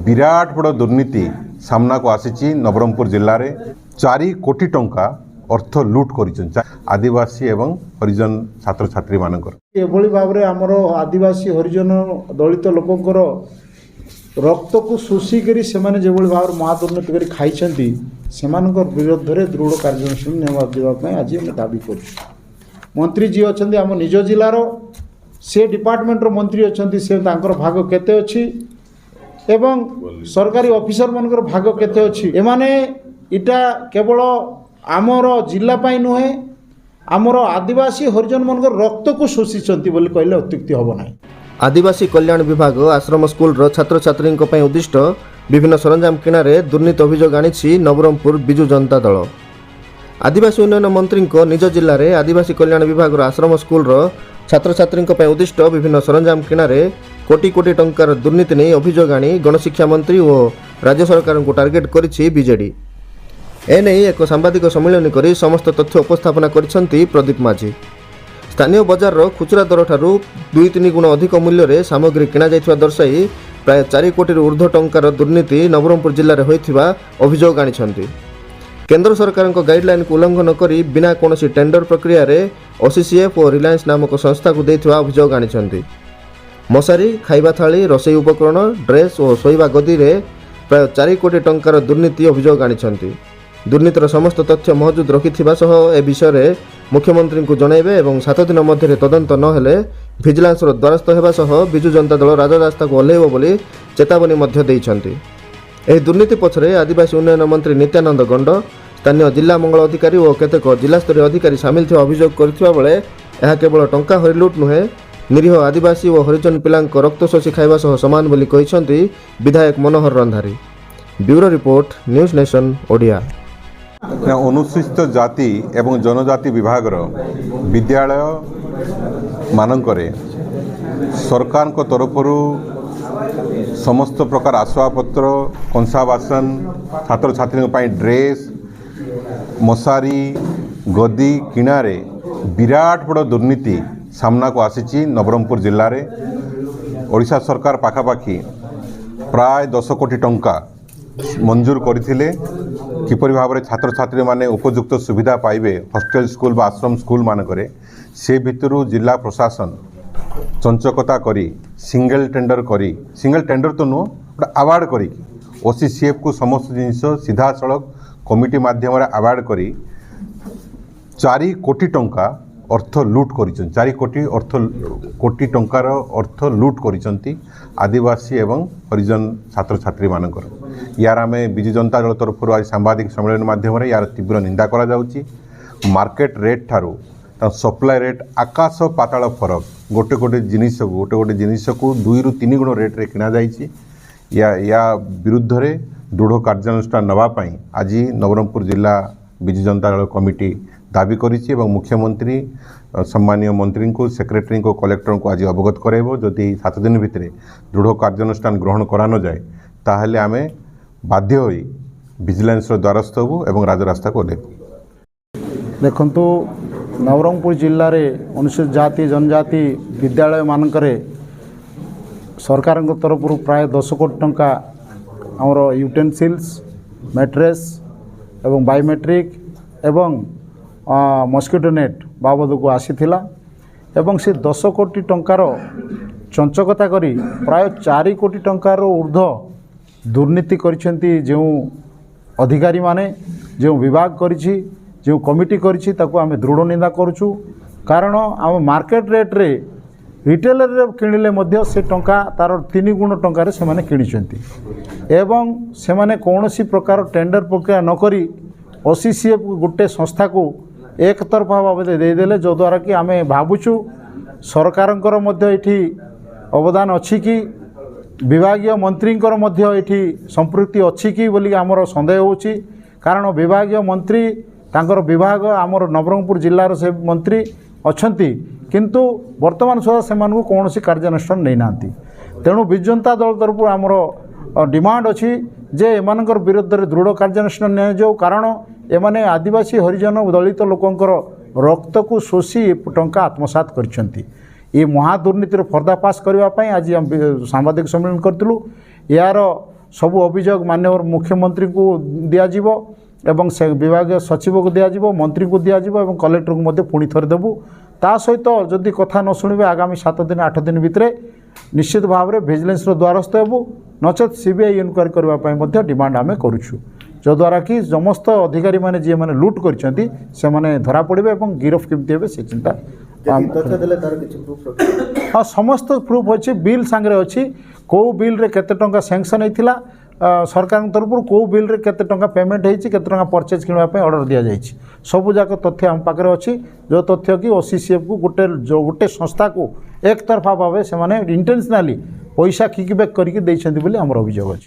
विराट बड़ दुर्नीति सामना को आसी नवरंगपुर जिले में 4 कोटी टंका अर्थ लुट कर आदिवासी एवं हरिजन छात्र छात्री मानकर एभली भाव में आमर आदिवासी हरिजन दलित लोकंर रक्त को शोषिकी से जो भाव महादुर्नीति कर खाई से विरोध में दृढ़ कार्यानुष्ठान आज आम दाबी कर मंत्री जी अच्छा आम निज जिलार से डिपार्टमेंटर मंत्री अच्छा से भाग केते अच्छी एवं सरकारी ऑफिसर मानकर भाग केते अच्छी एमाने इटा केवल आमर जिलापाई नुहे आमर आदिवासी हरिजन मानकर रक्त को शोषिंट बोली कहले अत्युक्ति हम ना। आदिवासी कल्याण विभाग आश्रम स्कूल छात्र छात्री उद्दिष्ट विभिन्न सरंजाम किणारे दुर्नीति अभियोग आनी नवरंगपुर बिजु जनता दल। आदिवासी उन्नयन मंत्री निज जिले में आदिवासी कल्याण विभाग आश्रम स्कूल छात्र छात्री उद्दिष्ट विभिन्न सरंजाम किणारे कोटी कोटी टंकार दुर्नीति नहीं अभियोग आनी गणशिक्षा मंत्री और राज्य सरकार को टार्गेट करिछि बीजेडी। एने एक सांबादिक सम्मेलन कर समस्त तथ्य उपस्थापना करिसेंती प्रदीप माझी। स्थानीय बजार खुचरा दर ठारू 2-3 गुण अधिक मूल्य रे सामग्री किणा जाइथिबा दर्शाई प्राय 4 कोटी ऊर्ध्व टंकार दुर्नीति नवरंगपुर जिले में होइथिबा अभियोग आनिछंती। केंद्र सरकार गाइडलाइन को उल्लंघन करी बिना कोनोसी टेंडर प्रक्रिया रे ओसीसीएफ और रिलायंस नामक संस्था को देइथिबा अभियोग आनिछंती। मशारी खाइबा थाली रोषेई उपकरण ड्रेस और शोइबा गदी रे प्राय 4 कोटी टंकार दुर्नीति अभियोग आनिछंती। दुर्नीतिर समस्त तथ्य मौजूद रखिथिबा सह ए विषय मुख्यमंत्री को जनइबे एवं 7 दिन मध्य तदंत नहेले भिजिलांस द्वारस्थ हेबा सह बिजु जनता दल राजरास्ता को ओह्लैब बोली चेतावनी मध्य देइछंती। एही दुर्नीति पछरे आदिवासी उन्नयन मंत्री नित्यानंद गंड स्थानीय जिला मंगल अधिकारी और केतेक जिलास्तरीय अधिकारी सामिल थिबा अभियोग करथिबा बेले एहा केवल टंका हरिलुट नुहे निरीह आदिवासी और हरिजन पिलांक रक्त शोषी खाइबा सह समान बोली कहिसंती विधायक Manohar Randhari. Bureau report News Nation Odia. अनुसूचित जाति एवं जनजाति विभाग विद्यालय मानकरे सरकार को तरफ समस्त प्रकार आसवाबपत्र कंसा बासन छात्र छात्री ड्रेस मशारी गदी किणारे विराट बड़ दुर्नीति सामना को आसी नवरंगपुर जिले में ओडिशा सरकार पाखापाखि प्राय 10 कोटी टंका मंजूर करथिले किपरि भाव में छात्र छात्री माने उपयुक्त सुविधा पाइबे हॉस्टेल स्कूल बा आश्रम स्कूल मानकरे से भितरु जिला प्रशासन चंचकता करी सिंगल टेंडर तो नुह अवार्ड करी ओसीसीएफ को समस्त जिनिस सीधा सड़क कमिटी माध्यम अवार्ड करी 4 कोटी टंका अर्थ लुट कर 4 कोटी टंकार अर्थ लुट कर आदिवासी एवं हरिजन छात्र छात्री मानकर यार आम बिजु जनता दल तरफ आज सांबादिक सम्मेलन माध्यम यार तीव्र निंदा करा जाउची। मार्केट रेट ठारू सप्लाई रेट आकाश पाताल फरक गोटे गोटे जिनिस को 2-3 गुण रेट रे किना जाइछि। या विरुद्ध रे दृढ़ कार्यानुष्ठान नवापाई आज नवरंगपुर जिला बिजु जनता दल कमिटी दाबी करिछि एवं मुख्यमंत्री सम्मानीय मंत्री को सेक्रेटरी को कलेक्टर को आज अवगत कराइबो। जदि 7 दिन भितर दृढ़ कार्यानुष्ठान ग्रहण करा न जाए ताहले आमे बाध्य होई विजिलेंस द्वारस्थ होबो एवं राजरास्ता को ओह्लैबो। देखंतु नवरंगपुर जिले में अनुसूचित जाति जनजाति विद्यालय मानकरे सरकार तरफ प्राय 10 कोटी टंका आमर यूटेनसिल्स मैट्रेस एवं बायोमेट्रिक एवं मस्किटो नेट बाबद को आसीथिला एवं से 10 कोटी टंकार चंचकता करी प्राय 4 कोटी टंकार ऊर्ध्व दुर्नीति करिसेंती जो अधिकारी माने जो विभाग करिछि जो कमिटी करिछि ताको आमे दृढ़ निंदा करूछु। कारण आम मार्केट रेट रे रिटेलर रे किणिले मध्य से टंका तार 3 गुण टंका रे सेमाने किणिसेंती एवं सेमाने कोनोसी प्रकार टेंडर प्रक्रिया न करी ओसीसीएफ गोटे संस्था को एक तरफा बाबद देदेले जो द्वारा कि आमे भावुछु सरकारंकर मध्य एठी अवदान अछि कि विभागीय मंत्रींकर मध्य एठी संपृक्ति अछि कि बोली आमर संदेह होछि। कारण विभागीय मंत्री तांकर विभाग आमर नवरंगपुर जिल्लार से मंत्री अछंती किंतु वर्तमान सुधा से कौन कार्यानुष्ठान नहीं नांती। तेणु बिजु जनता दल तरफ आमर डिमांड अच्छी जे एमानकर विरुद्ध में दृढ़ कार्यानुष्ठान नियाजाऊ। कारण एमाने आदिवासी हरिजन दलित लोकंकर रक्त को शोषी टंका आत्मसात करछंती। ये महादुर्नीतिर पर्दाफाश करने आज सांबादिक सम्मेलन करूँ। यार सबु अभियोग माननीय मुख्यमंत्री को दिज्व एवं से विभाग सचिव को दिज्व मंत्री को दिज्व और कलेक्टर को मध्य पुणी थर देबू ता सहित जदि कथा न शुणे आगामी 7 दिन 8 दिन भितर निश्चित भाव में भिजिलेंस द्वारस्थ हेबू नचेत सीबीआई इनक्वारी करने डिमांड आम करुचु जद्वारा कि समस्त अधिकारी मैंने जी मैंने लुट कर धरा पड़े और गिरफ केमती हे से चिंता हाँ समस्त प्रूफ अच्छी बिल सांगे अच्छी कौ बिल रे केते टंका सैंक्शन होता सरकार तरफ कौ बिल रे केते टंका पेमेंट होती केते टंका परचेज किणवाई ऑर्डर दि जाए सबू जाक तथ्य आम पाखे अच्छी जो तथ्य कि ओसीसीएफ को गोटे संस्था को एक तरफा भाव से इंटेंशनाली पैसा किकबैक करके अभियोग अच्छी।